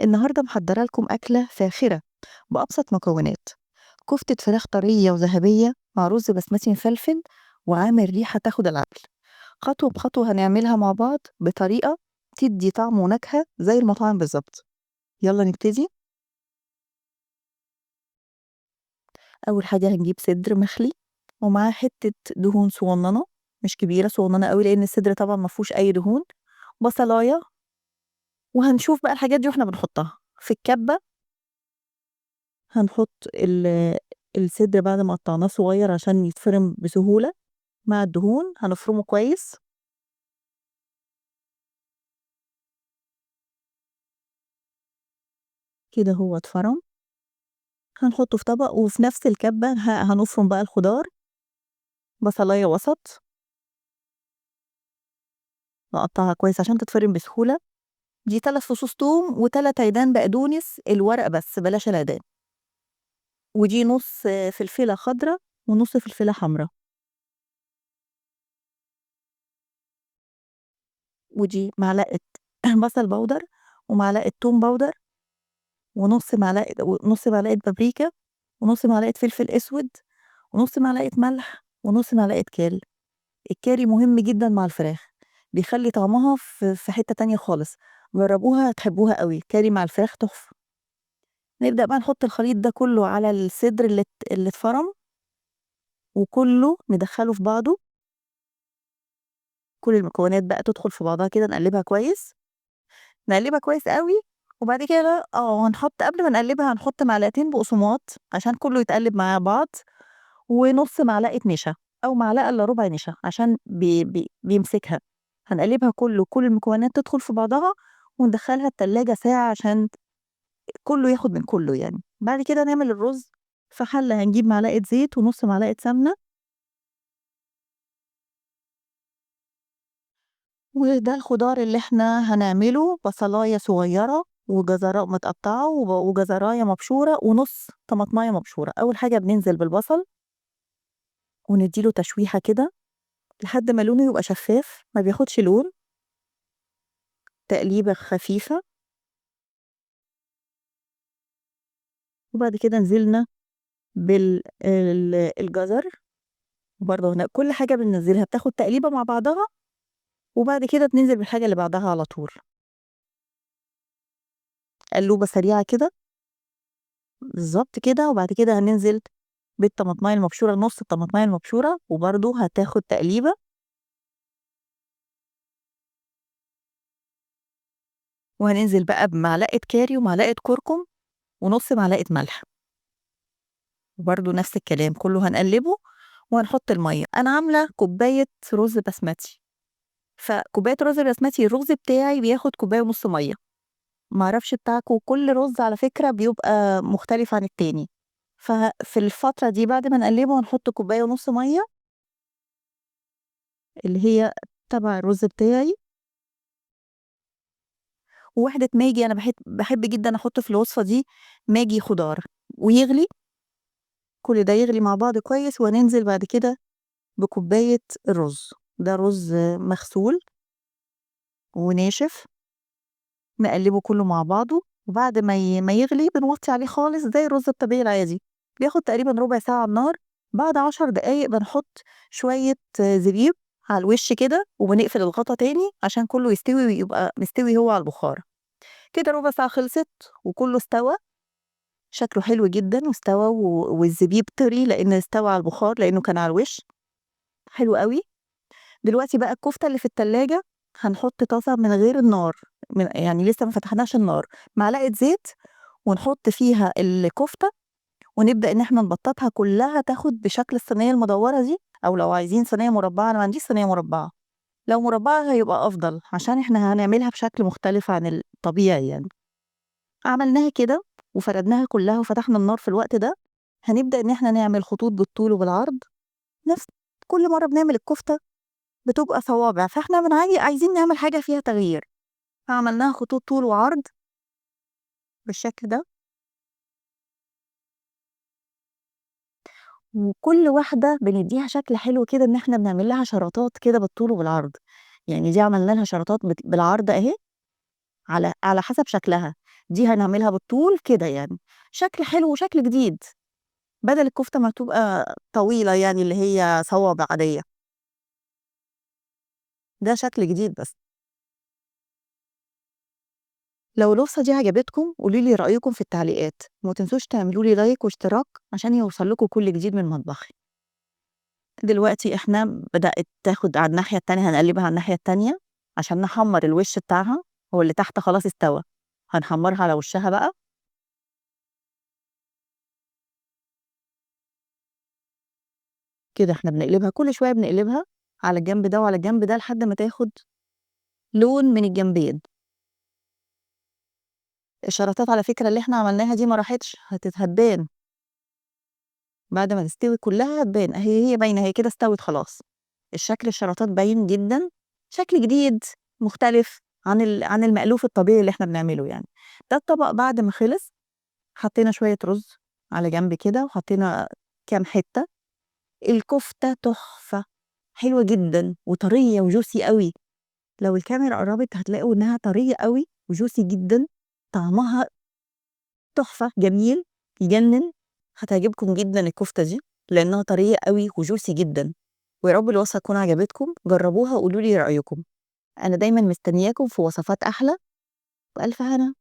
النهاردة محضرة لكم أكلة فاخرة بأبسط مكونات. كفتة فراخ طرية وذهبية مع رز بسمتي مفلفل وعامل ريحة تاخد العقل. خطوة بخطوة هنعملها مع بعض بطريقة تدي طعم ونكهة زي المطاعم بالظبط. يلا نبتدي. أول حاجة هنجيب صدر مخلي ومعاه حتة دهون صغننة، مش كبيرة، صغننة قوي لأن الصدر طبعا مفهوش أي دهون. بصلاية. وهنشوف بقى الحاجات دي واحنا بنحطها في الكبة. هنحط الصدر بعد ما قطعناه صغير عشان يتفرم بسهولة مع الدهون، هنفرمه كويس. كده هو اتفرم. هنحطه في طبق وفي نفس الكبة هنفرم بقى الخضار. بصلاية وسط نقطعها كويس عشان تتفرم بسهولة. دي 3 فصوص توم و3 عيدان بقدونس الورق بس بلاش العيدان. ودي نص فلفلة خضرا ونص فلفلة حمرا. ودي معلقة بصل بودر ومعلقة توم بودر ونص معلقة بابريكا ونص معلقة فلفل اسود ونص معلقة ملح ونص معلقة كاري. الكاري مهم جدا مع الفراخ، بيخلي طعمها في حتة تانية خالص. جربوها هتحبوها قوي، كاري مع الفراخ تحفة. نبدأ بقى نحط الخليط ده كله على الصدر اللي اتفرم، وكله ندخله في بعضه. كل المكونات بقى تدخل في بعضها كده، نقلبها كويس، نقلبها كويس قوي. وبعد كده هنحط قبل ما نقلبها هنحط معلقتين بقسماط عشان كله يتقلب مع بعض، ونص معلقة نشا أو معلقة إلا ربع نشا عشان بيمسكها. هنقلبها كل المكونات تدخل في بعضها، وندخلها التلاجة ساعة عشان كله ياخد من كله يعني. بعد كده نعمل الرز. في حلة هنجيب معلقة زيت ونص معلقة سمنة، وده الخضار اللي احنا هنعمله: بصلاية صغيرة وجزراء متقطعة وجزراية مبشورة ونص طماطماية مبشورة. أول حاجة بننزل بالبصل ونديله تشويحة كده لحد ما لونه يبقى شفاف ما بياخدش لون، تقليبة خفيفة. وبعد كده نزلنا بالجزر، وبرضه هنا كل حاجة بننزلها بتاخد تقليبة مع بعضها، وبعد كده بننزل بالحاجة اللي بعدها على طول. قلوبة سريعة كده، بالظبط كده. وبعد كده هننزل بالطماطماية المبشورة، نص الطماطماية المبشورة، وبرضه هتاخد تقليبة. وهننزل بقى بمعلقة كاري ومعلقة كركم ونص معلقة ملح، وبرضه نفس الكلام كله هنقلبه. وهنحط المية. أنا عاملة كوباية رز بسمتي، فكوباية رز بسمتي الرز بتاعي بياخد كوباية ونص مية. معرفش بتاعكم، كل رز على فكرة بيبقى مختلف عن التاني. ففي الفترة دي بعد ما نقلبه هنحط كوباية ونص مية اللي هي تبع الرز بتاعي. وواحدة ماجي، أنا بحب جدا أحط في الوصفة دي ماجي خضار ويغلي. كل ده يغلي مع بعض كويس، وهننزل بعد كده بكوباية الرز. ده رز مغسول وناشف، نقلبه كله مع بعضه. وبعد ما يغلي بنوطي عليه خالص زي الرز الطبيعي العادي. بياخد تقريبا ربع ساعة على النار. بعد 10 دقايق بنحط شوية زبيب على الوش كده، وبنقفل الغطا تاني عشان كله يستوي ويبقى مستوي هو على البخار. كده ربع ساعة خلصت وكله استوى، شكله حلو جدا واستوى، والزبيب طري لأن استوى على البخار لأنه كان على الوش. حلو قوي. دلوقتي بقى الكفتة اللي في التلاجة هنحط طاسة من غير النار، يعني لسه ما فتحناش النار. معلقة زيت ونحط فيها الكفتة، ونبدأ إن إحنا نبططها كلها تاخد بشكل الصينية المدورة دي، أو لو عايزين صينية مربعة. أنا ما عنديش صينية مربعة، لو مربعة هيبقى أفضل عشان إحنا هنعملها بشكل مختلف عن الطبيعي يعني. عملناها كده وفردناها كلها وفتحنا النار في الوقت ده. هنبدأ إن إحنا نعمل خطوط بالطول وبالعرض. نفس كل مرة بنعمل الكفتة بتبقى صوابع، فإحنا عايزين نعمل حاجة فيها تغيير، فعملناها خطوط طول وعرض بالشكل ده. وكل واحدة بنديها شكل حلو كده، إن إحنا بنعمل لها شراطات كده بالطول وبالعرض. يعني دي عملنا لها شراطات بالعرض أهي، على حسب شكلها. دي هنعملها بالطول كده يعني، شكل حلو وشكل جديد، بدل الكفتة ما تبقى طويلة يعني اللي هي صوابع عادية، ده شكل جديد بس. لو الوصفة دي عجبتكم قولوا لي رأيكم في التعليقات، وما تنسوش تعملوا لي لايك واشتراك عشان يوصل لكم كل جديد من مطبخي. دلوقتي إحنا بدأت تاخد على الناحية التانية، هنقلبها على الناحية التانية عشان نحمّر الوش بتاعها، هو اللي تحت خلاص استوى، هنحمّرها على وشها بقى. كده إحنا بنقلبها كل شوية بنقلبها على الجنب ده وعلى الجنب ده لحد ما تاخد لون من الجنبين. الشرطات على فكرة اللي إحنا عملناها دي ما راحتش، هتبان، بعد ما تستوي كلها هتبان، أهي هي باينة، هي كده استوت خلاص. الشكل الشرطات باين جدًا، شكل جديد مختلف عن المألوف الطبيعي اللي إحنا بنعمله يعني. ده الطبق بعد ما خلص، حطينا شوية رز على جنب كده وحطينا كام حتة، الكفتة تحفة، حلوة جدًا وطرية وjuicy أوي، لو الكاميرا قرّبت هتلاقوا إنها طرية أوي وjuicy جدًا، طعمها تحفة، جميل، يجنن، هتعجبكم جدًا الكفتة دي، لإنها طرية أوي وjuicy جدًا، ويا رب الوصفة تكون عجبتكم، جربوها وقولوا لي رأيكم، أنا دايمًا مستنياكم في وصفات أحلى، وألف هنا.